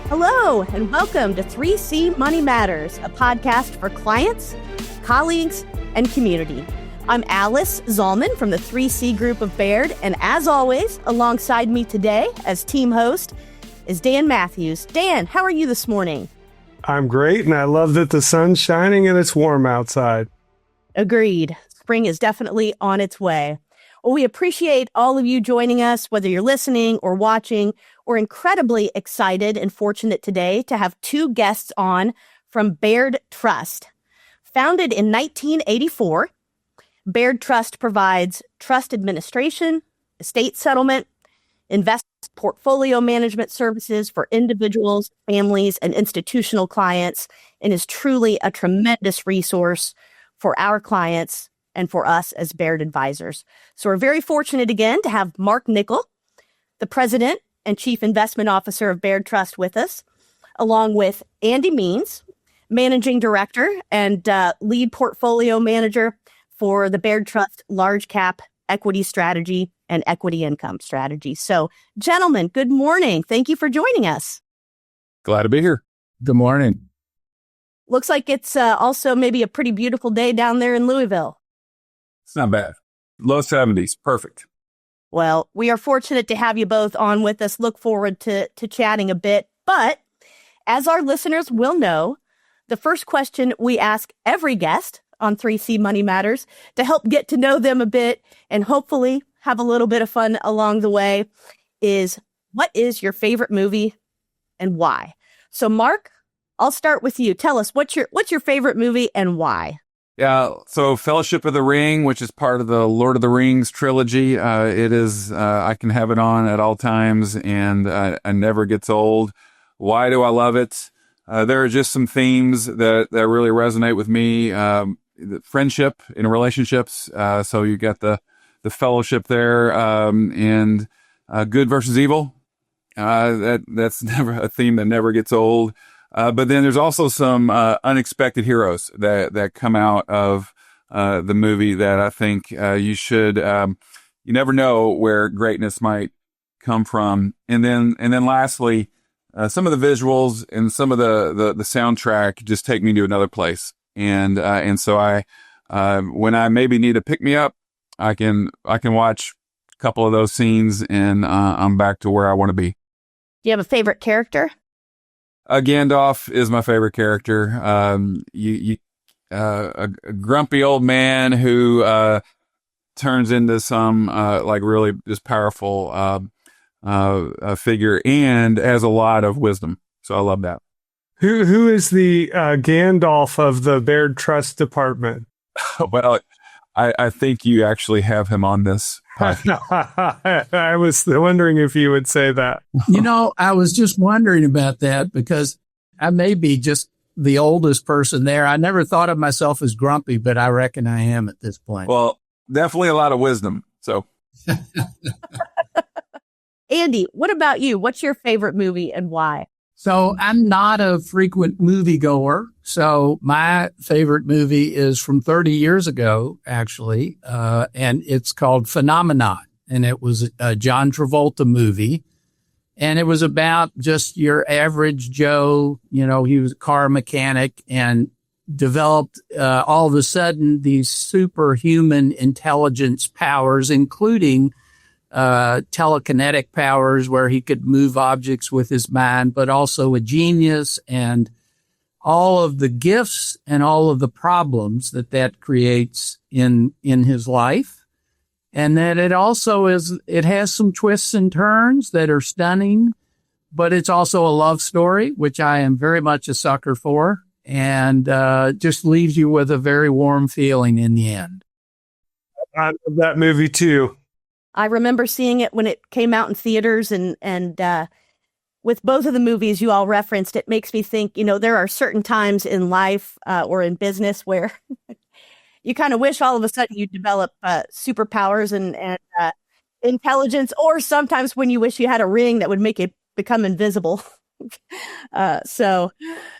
Hello, and welcome to 3C Money Matters, a podcast for clients, colleagues, and community. I'm Alyce Zollman from the 3C Group of Baird, and as always, alongside me today as team host is Dan Matthews. Dan, how are you this morning? I'm great, and I love that the sun's shining and it's warm outside. Agreed. Spring is definitely on its way. Well, we appreciate all of you joining us, whether you're listening or watching. We're incredibly excited and fortunate today to have two guests on from Baird Trust. Founded in 1984, Baird Trust provides trust administration, estate settlement, investment portfolio management services for individuals, families, and institutional clients, and is truly a tremendous resource for our clients and for us as Baird advisors. So we're very fortunate again to have Mark Nickel, the president and chief investment officer of Baird Trust, with us, along with Andy Means, managing director and lead portfolio manager for the Baird Trust large cap equity strategy and equity income strategy. So, gentlemen, good morning. Thank you for joining us. Glad to be here. Good morning. Looks like it's also maybe a pretty beautiful day down there in Louisville. It's not bad. Low 70s. Perfect. Well, we are fortunate to have you both on with us. Look forward to chatting a bit. But as our listeners will know, the first question we ask every guest on 3C Money Matters to help get to know them a bit and hopefully have a little bit of fun along the way is, what is your favorite movie and why? So, Mark, I'll start with you. Tell us, what's your favorite movie and why? Yeah, so Fellowship of the Ring, which is part of the Lord of the Rings trilogy, it is, I can have it on at all times, and it never gets old. Why do I love it? There are just some themes that really resonate with me. The friendship in relationships, so you got the fellowship there, and good versus evil. That's never a theme that never gets old. But then there's also some unexpected heroes that come out of the movie that I think you should. You never know where greatness might come from. And then lastly, some of the visuals and some of the soundtrack just take me to another place. And so I when I maybe need to pick me up, I can watch a couple of those scenes and I'm back to where I want to be. Do you have a favorite character? Gandalf is my favorite character. A grumpy old man who turns into some like really just powerful figure and has a lot of wisdom. So I love that. Who is the Gandalf of the Baird Trust department? Well, I think you actually have him on this podcast. I was wondering if you would say that. You know, I was just wondering about that because I may be just the oldest person there. I never thought of myself as grumpy, but I reckon I am at this point. Well, definitely a lot of wisdom. So, Andy, what about you? What's your favorite movie and why? So I'm not a frequent moviegoer. So my favorite movie is from 30 years ago, actually, and it's called Phenomenon. And it was a John Travolta movie. And it was about just your average Joe. You know, he was a car mechanic and developed all of a sudden these superhuman intelligence powers, including telekinetic powers where he could move objects with his mind, but also a genius and all of the gifts and all of the problems that creates in his life. And that it also it has some twists and turns that are stunning, but it's also a love story, which I am very much a sucker for, and just leaves you with a very warm feeling in the end. I love that movie too. I remember seeing it when it came out in theaters, and with both of the movies you all referenced, it makes me think, you know, there are certain times in life or in business where you kind of wish all of a sudden you develop superpowers and intelligence, or sometimes when you wish you had a ring that would make it become invisible. So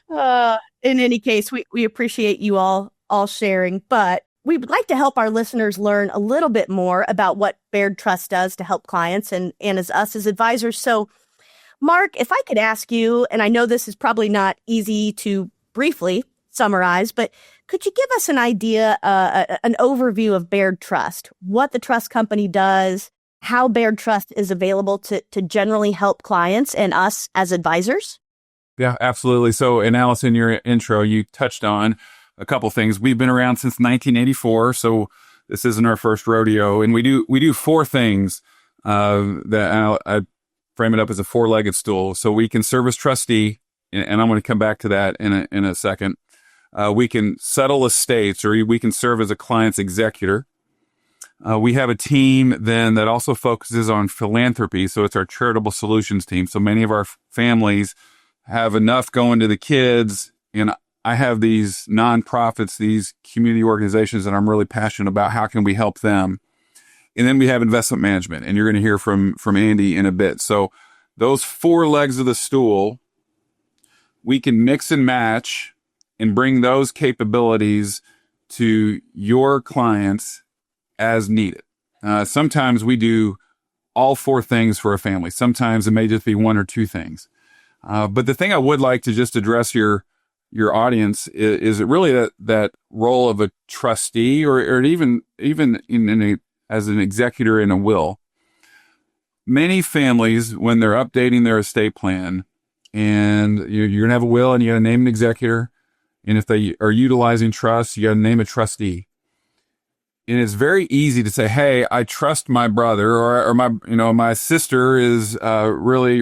in any case, we appreciate you all sharing, but we would like to help our listeners learn a little bit more about what Baird Trust does to help clients and as us as advisors. So Mark, if I could ask you, and I know this is probably not easy to briefly summarize, but could you give us an idea, an overview of Baird Trust, what the trust company does, how Baird Trust is available to generally help clients and us as advisors? Yeah, absolutely. So, and Alyce, in your intro, you touched on a couple things. We've been around since 1984, so this isn't our first rodeo, and we do four things that I frame it up as a four-legged stool. So we can serve as trustee, and I'm going to come back to that in a second. We can settle estates, or we can serve as a client's executor. We have a team then that also focuses on philanthropy. So it's our charitable solutions team. So many of our families have enough going to the kids, and I have these nonprofits, these community organizations that I'm really passionate about. How can we help them? And then we have investment management, and you're going to hear from Andy in a bit. So those four legs of the stool, we can mix and match and bring those capabilities to your clients as needed. Sometimes we do all four things for a family. Sometimes it may just be one or two things. But the thing I would like to just address your audience is it really that role of a trustee or even as an executor in a will. Many families, when they're updating their estate plan, and you're going to have a will and you got to name an executor, and if they are utilizing trusts, you got to name a trustee. And it's very easy to say, "Hey, I trust my brother or my sister is really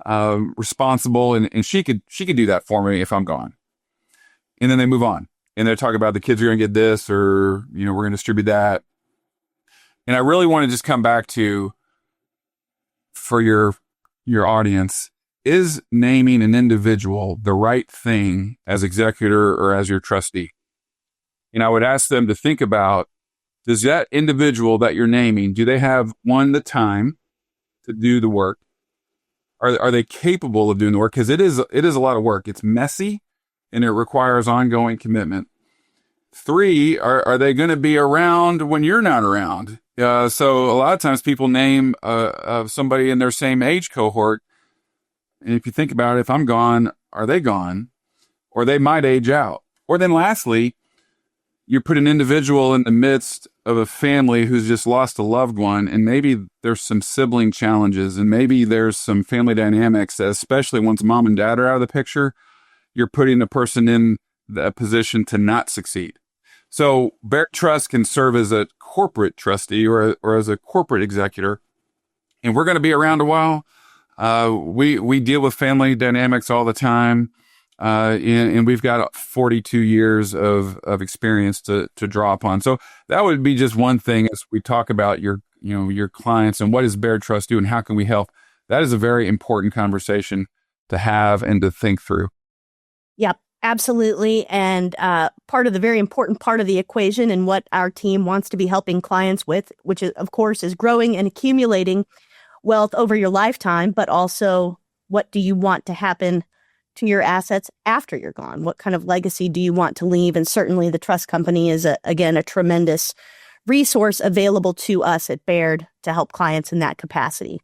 responsible, and she could do that for me if I'm gone." And then they move on, and they're talking about the kids are going to get this, or we're going to distribute that. And I really want to just come back to, for your audience, is naming an individual the right thing as executor or as your trustee? And I would ask them to think about, does that individual that you're naming, do they have, one, the time to do the work? Are they capable of doing the work? Because it is a lot of work. It's messy, and it requires ongoing commitment. 3, are they going to be around when you're not around? So a lot of times people name somebody in their same age cohort. And if you think about it, if I'm gone, are they gone? Or they might age out. Or then lastly, you put an individual in the midst of a family who's just lost a loved one, and maybe there's some sibling challenges, and maybe there's some family dynamics, especially once mom and dad are out of the picture, you're putting the person in the position to not succeed. So Baird Trust can serve as a corporate trustee or as a corporate executor, and we're going to be around a while. We deal with family dynamics all the time, and we've got 42 years of experience to draw upon. So that would be just one thing as we talk about your clients and what does Baird Trust do and how can we help. That is a very important conversation to have and to think through. Yep. Absolutely. And part of the very important part of the equation and what our team wants to be helping clients with, which is, of course, is growing and accumulating wealth over your lifetime, but also what do you want to happen to your assets after you're gone? What kind of legacy do you want to leave? And certainly the trust company is, again, a tremendous resource available to us at Baird to help clients in that capacity.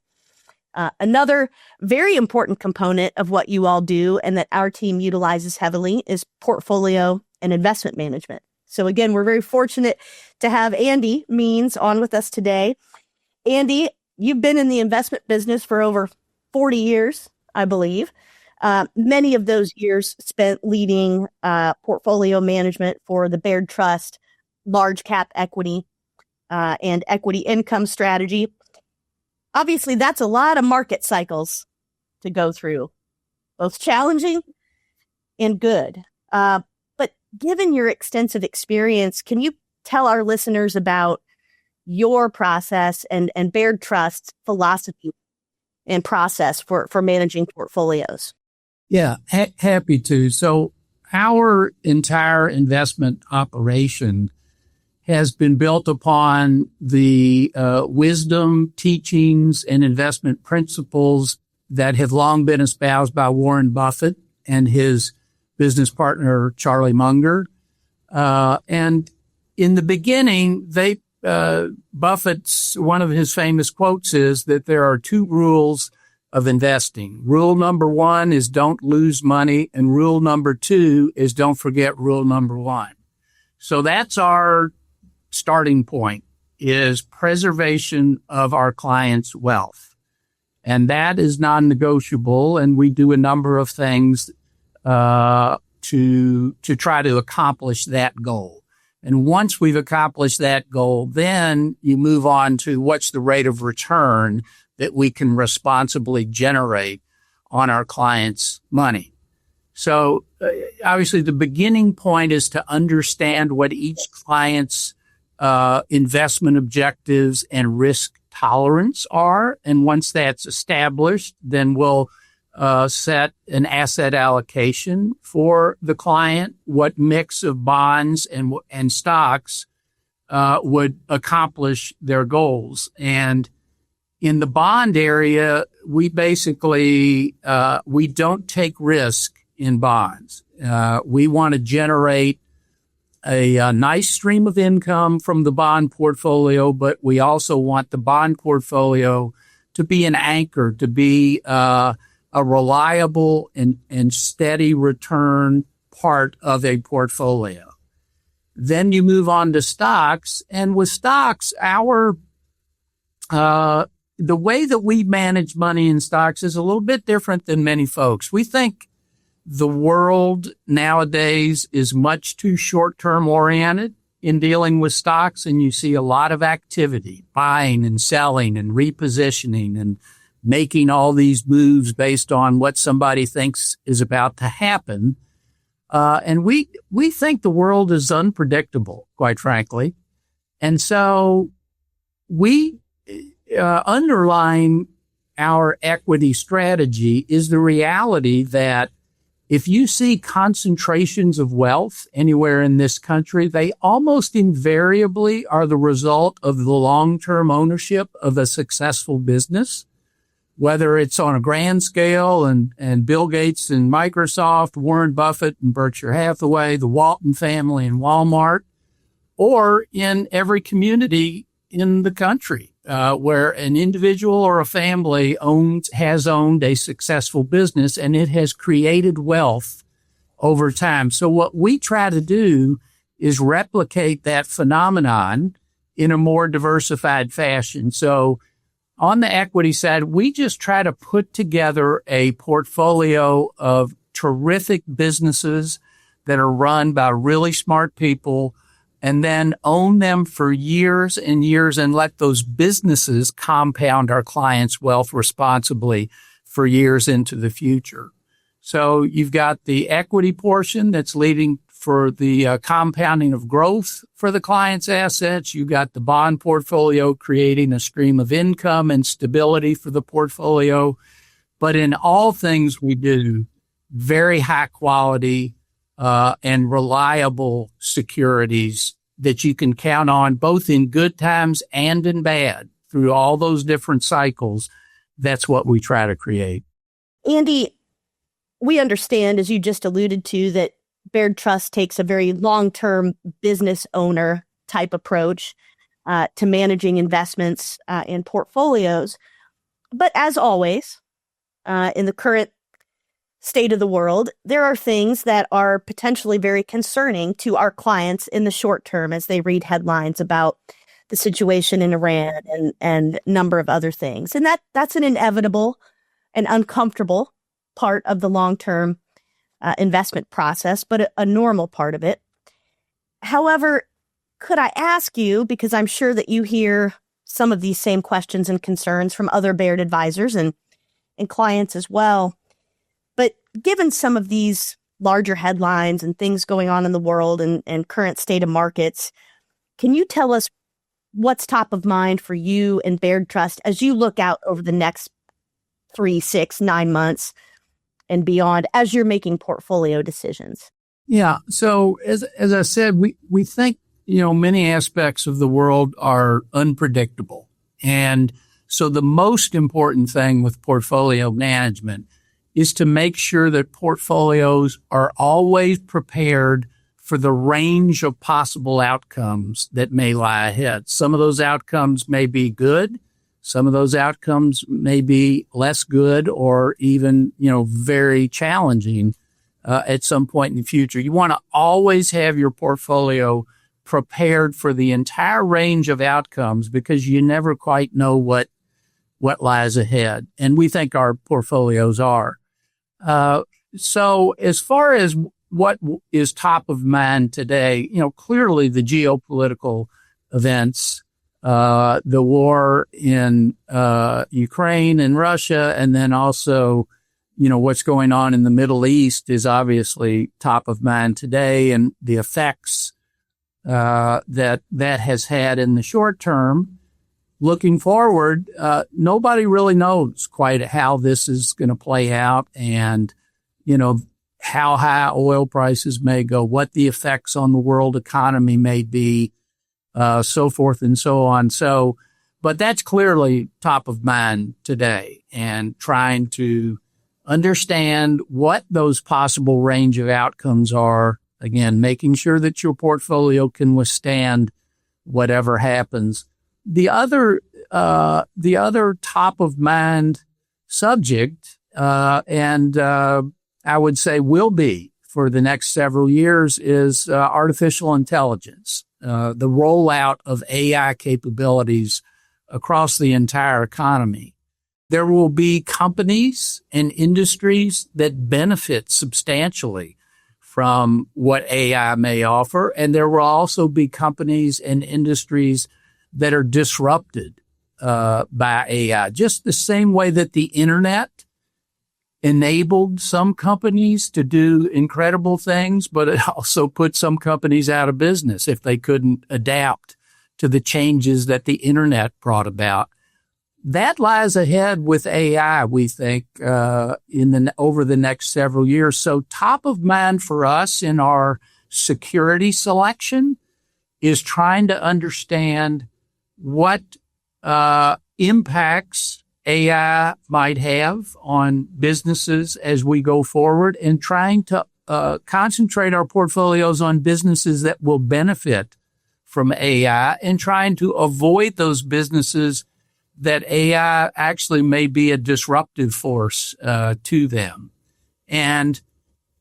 Another very important component of what you all do and that our team utilizes heavily is portfolio and investment management. So again, we're very fortunate to have Andy Means on with us today. Andy, you've been in the investment business for over 40 years, I believe. Many of those years spent leading portfolio management for the Baird Trust, large cap equity, and equity income strategy. Obviously, that's a lot of market cycles to go through, both challenging and good. But given your extensive experience, can you tell our listeners about your process and Baird Trust's philosophy and process for managing portfolios? Yeah, happy to. So our entire investment operation has been built upon the wisdom, teachings, and investment principles that have long been espoused by Warren Buffett and his business partner, Charlie Munger. And in the beginning, Buffett's, one of his famous quotes is that there are 2 rules of investing. Rule number 1 is don't lose money. And rule number 2 is don't forget rule number 1. So that's our starting point, is preservation of our clients' wealth. And that is non-negotiable. And we do a number of things to try to accomplish that goal. And once we've accomplished that goal, then you move on to what's the rate of return that we can responsibly generate on our clients' money. So obviously the beginning point is to understand what each client's investment objectives and risk tolerance are. And once that's established, then we'll set an asset allocation for the client, what mix of bonds and stocks would accomplish their goals. And in the bond area, we basically, we don't take risk in bonds. We want to generate a nice stream of income from the bond portfolio, but we also want the bond portfolio to be an anchor, to be a reliable and steady return part of a portfolio. Then you move on to stocks, and with stocks, the way that we manage money in stocks is a little bit different than many folks. We think the world nowadays is much too short-term oriented in dealing with stocks, and you see a lot of activity, buying and selling and repositioning and making all these moves based on what somebody thinks is about to happen. And we think the world is unpredictable, quite frankly. And so we underlying our equity strategy is the reality that if you see concentrations of wealth anywhere in this country, they almost invariably are the result of the long-term ownership of a successful business, whether it's on a grand scale and Bill Gates and Microsoft, Warren Buffett and Berkshire Hathaway, the Walton family and Walmart, or in every community in the country. Where an individual or a family has owned a successful business and it has created wealth over time. So what we try to do is replicate that phenomenon in a more diversified fashion. So on the equity side, we just try to put together a portfolio of terrific businesses that are run by really smart people, and then own them for years and years and let those businesses compound our clients' wealth responsibly for years into the future. So you've got the equity portion that's leading for the compounding of growth for the client's assets. You've got the bond portfolio creating a stream of income and stability for the portfolio. But in all things we do, very high quality and reliable securities that you can count on both in good times and in bad through all those different cycles. That's what we try to create. Andy, we understand, as you just alluded to, that Baird Trust takes a very long-term business owner type approach to managing investments in portfolios. But as always, in the current state of the world, there are things that are potentially very concerning to our clients in the short term as they read headlines about the situation in Iran and a number of other things. And that's an inevitable and uncomfortable part of the long-term investment process, but a normal part of it. However, could I ask you, because I'm sure that you hear some of these same questions and concerns from other Baird advisors and clients as well, but given some of these larger headlines and things going on in the world and current state of markets, can you tell us what's top of mind for you and Baird Trust as you look out over the next 3, 6, 9 months and beyond as you're making portfolio decisions? Yeah. So as I said, we think, many aspects of the world are unpredictable. And so the most important thing with portfolio management is to make sure that portfolios are always prepared for the range of possible outcomes that may lie ahead. Some of those outcomes may be good. Some of those outcomes may be less good or even, very challenging at some point in the future. You want to always have your portfolio prepared for the entire range of outcomes because you never quite know what lies ahead. And we think our portfolios are. So as far as what is top of mind today, clearly the geopolitical events, the war in Ukraine and Russia, and then also, what's going on in the Middle East is obviously top of mind today, and the effects that has had in the short term. Looking forward, nobody really knows quite how this is going to play out, and how high oil prices may go, what the effects on the world economy may be, so forth and so on. So, but that's clearly top of mind today, and trying to understand what those possible range of outcomes are. Again, making sure that your portfolio can withstand whatever happens. The other top of mind subject, and I would say will be for the next several years, is artificial intelligence, the rollout of AI capabilities across the entire economy. There will be companies and industries that benefit substantially from what AI may offer, and there will also be companies and industries that are disrupted by AI, just the same way that the internet enabled some companies to do incredible things, but it also put some companies out of business if they couldn't adapt to the changes that the internet brought about. That lies ahead with AI, we think, over the next several years. So top of mind for us in our security selection is trying to understand what impacts AI might have on businesses as we go forward, and trying to concentrate our portfolios on businesses that will benefit from AI, and trying to avoid those businesses that AI actually may be a disruptive force to them. And,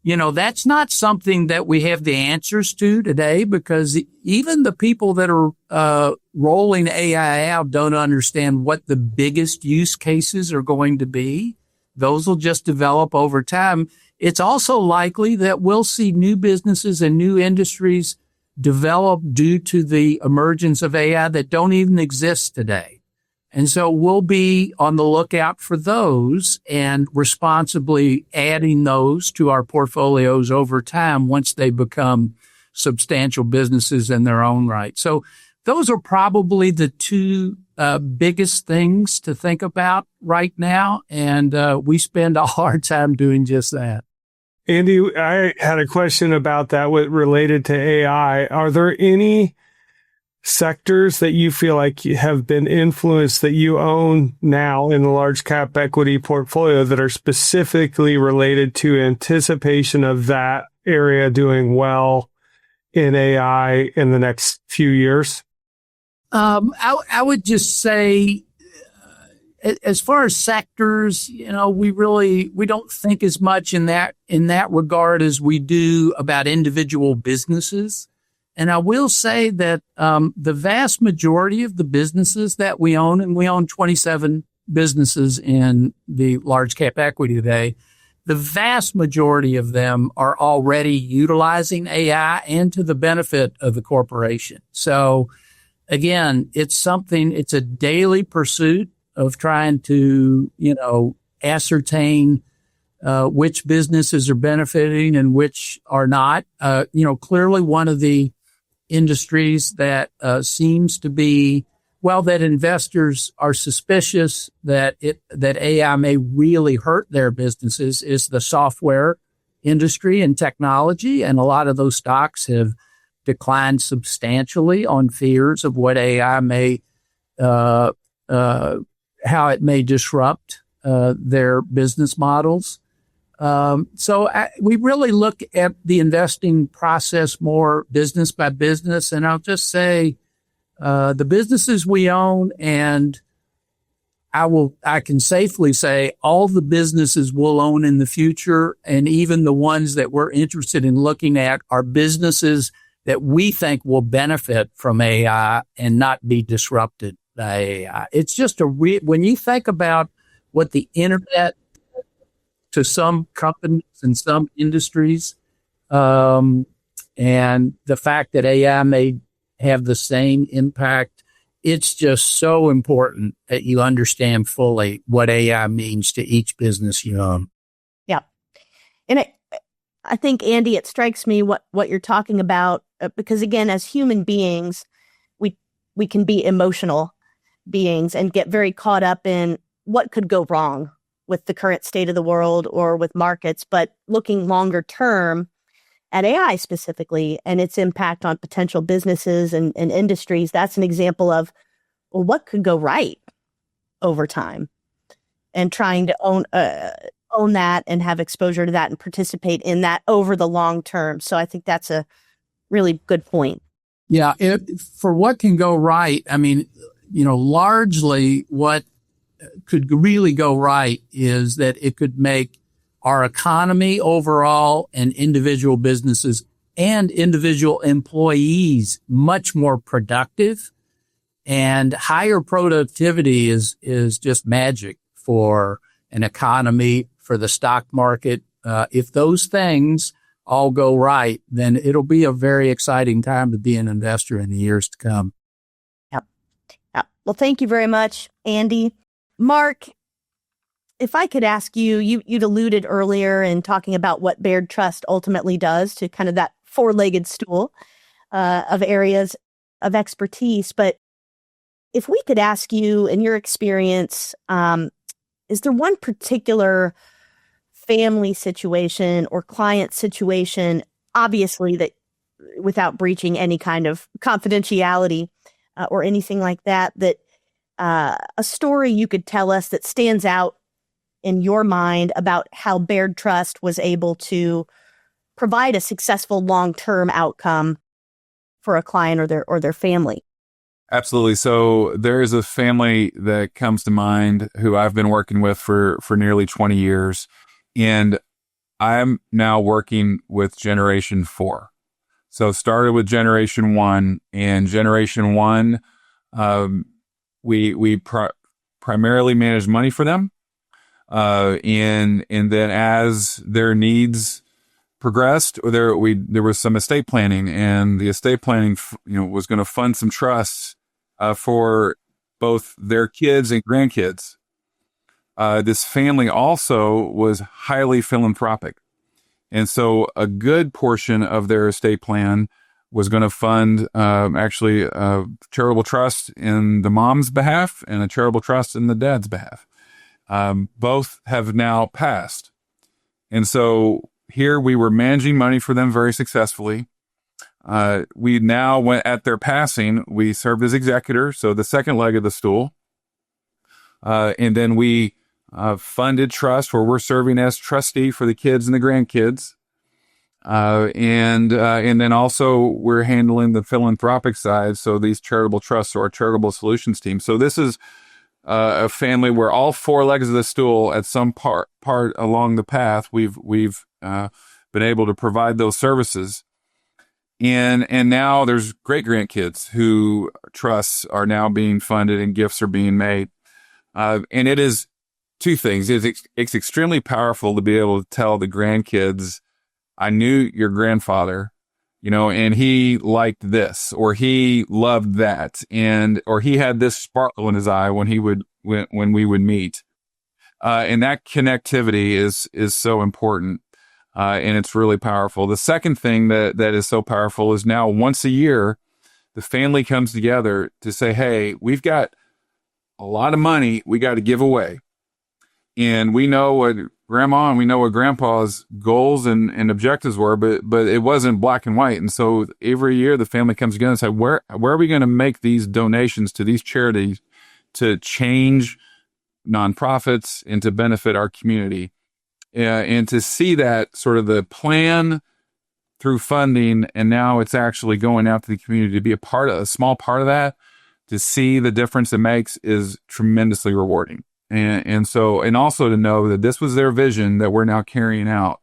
that's not something that we have the answers to today, because even the people that are rolling AI out don't understand what the biggest use cases are going to be. Those will just develop over time. It's also likely that we'll see new businesses and new industries develop due to the emergence of AI that don't even exist today. And so we'll be on the lookout for those and responsibly adding those to our portfolios over time once they become substantial businesses in their own right. So those are probably the two biggest things to think about right now. And we spend all our time doing just that. Andy, I had a question about that related to AI. Are there any sectors that you feel like have been influenced that you own now in the large cap equity portfolio that are specifically related to anticipation of that area doing well in AI in the next few years? I would just say, as far as sectors, we don't think as much in that regard as we do about individual businesses. And I will say that the vast majority of the businesses that we own, and we own 27 businesses in the large cap equity today, the vast majority of them are already utilizing AI and to the benefit of the corporation. So again, it's a daily pursuit of trying to, ascertain which businesses are benefiting and which are not. Clearly one of the industries that seems to be, that investors are suspicious that AI may really hurt their businesses is the software industry and technology. And a lot of those stocks have declined substantially on fears of what AI may, how it may disrupt their business models. We really look at the investing process more business by business. And I'll just say, the businesses we own and I can safely say all the businesses we'll own in the future, and even the ones that we're interested in looking at, are businesses that we think will benefit from AI and not be disrupted by AI. It's just when you think about what the internet to some companies and some industries, and the fact that AI may have the same impact, it's just so important that you understand fully what AI means to each business you own. Yeah. And I think, Andy, it strikes me what you're talking about, because again, as human beings, we can be emotional beings and get very caught up in what could go wrong with the current state of the world or with markets, but looking longer term at AI specifically and its impact on potential businesses and industries, that's an example of, well, what could go right over time, and trying to own that and have exposure to that and participate in that over the long term. So I think that's a really good point. Yeah. For what can go right, I mean, largely what could really go right is that it could make our economy overall and individual businesses and individual employees much more productive, and higher productivity is just magic for an economy, for the stock market. If those things all go right, then it'll be a very exciting time to be an investor in the years to come. Yep. Well, thank you very much, Andy. Mark, if I could ask you'd alluded earlier in talking about what Baird Trust ultimately does to kind of that four-legged stool of areas of expertise. But if we could ask you, in your experience, is there one particular family situation or client situation, obviously that without breaching any kind of confidentiality or anything like that, that a story you could tell us that stands out in your mind about how Baird Trust was able to provide a successful long-term outcome for a client or their family? Absolutely. So there is a family that comes to mind who I've been working with for nearly 20 years. And I'm now working with generation 4. So started with generation 1, and generation 1, we primarily manage money for them. And then as their needs progressed, there was some estate planning, and the estate planning, was going to fund some trusts for both their kids and grandkids. This family also was highly philanthropic. And so a good portion of their estate plan was going to fund actually a charitable trust in the mom's behalf and a charitable trust in the dad's behalf. Both have now passed. And so here we were managing money for them very successfully. We now went at their passing, we served as executor, so the second leg of the stool. And then we funded trust where we're serving as trustee for the kids and the grandkids. And then also we're handling the philanthropic side. So these charitable trusts or our charitable solutions team. So this is a family where all four legs of the stool at some part along the path, we've been able to provide those services. And now there's great grandkids who trusts are now being funded and gifts are being made. And it is two things. It's extremely powerful to be able to tell the grandkids, I knew your grandfather, and he liked this, or he loved that, or he had this sparkle in his eye when we would meet. And that connectivity is so important. And it's really powerful. The second thing that is so powerful is now once a year, the family comes together to say, hey, we've got a lot of money we got to give away. And we know what grandma and we know what grandpa's goals and objectives were, but it wasn't black and white. And so every year the family comes together and says, where are we going to make these donations to these charities to change nonprofits and to benefit our community? And to see that sort of the plan through funding, and now it's actually going out to the community to be a small part of that, to see the difference it makes is tremendously rewarding. And also to know that this was their vision that we're now carrying out.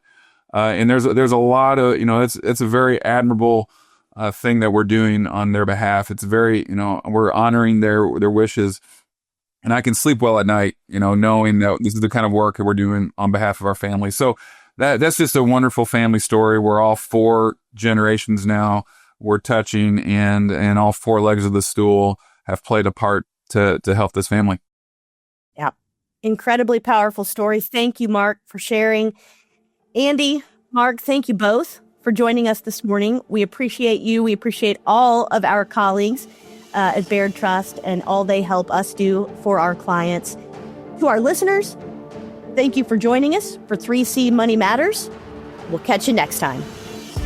And there's a lot of, it's a very admirable thing that we're doing on their behalf. It's very, we're honoring their wishes. And I can sleep well at night, knowing that this is the kind of work that we're doing on behalf of our family. So that's just a wonderful family story. We're all 4 generations now we're touching, and all 4 legs of the stool have played a part to help this family. Yeah. Incredibly powerful story. Thank you, Mark, for sharing. Andy, Mark, thank you both for joining us this morning. We appreciate you. We appreciate all of our colleagues at Baird Trust and all they help us do for our clients. To our listeners, thank you for joining us for 3C Money Matters. We'll catch you next time.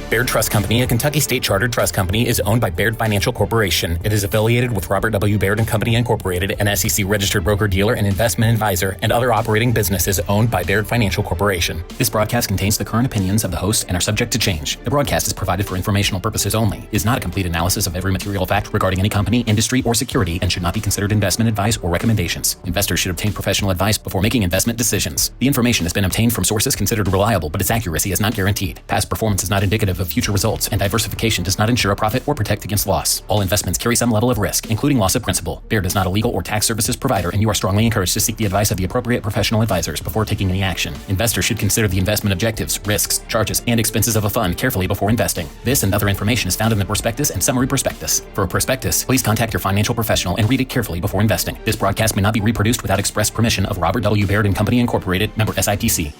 Baird Trust Company, a Kentucky state-chartered trust company, is owned by Baird Financial Corporation. It is affiliated with Robert W. Baird & Company Incorporated, an SEC-registered broker-dealer and investment advisor, and other operating businesses owned by Baird Financial Corporation. This broadcast contains the current opinions of the host and are subject to change. The broadcast is provided for informational purposes only, is not a complete analysis of every material fact regarding any company, industry, or security, and should not be considered investment advice or recommendations. Investors should obtain professional advice before making investment decisions. The information has been obtained from sources considered reliable, but its accuracy is not guaranteed. Past performance is not indicative of future results, and diversification does not ensure a profit or protect against loss. All investments carry some level of risk, including loss of principal. Baird is not a legal or tax services provider, and you are strongly encouraged to seek the advice of the appropriate professional advisors before taking any action. Investors should consider the investment objectives, risks, charges, and expenses of a fund carefully before investing. This and other information is found in the prospectus and summary prospectus. For a prospectus, please contact your financial professional and read it carefully before investing. This broadcast may not be reproduced without express permission of Robert W. Baird & Company Incorporated, member SIPC.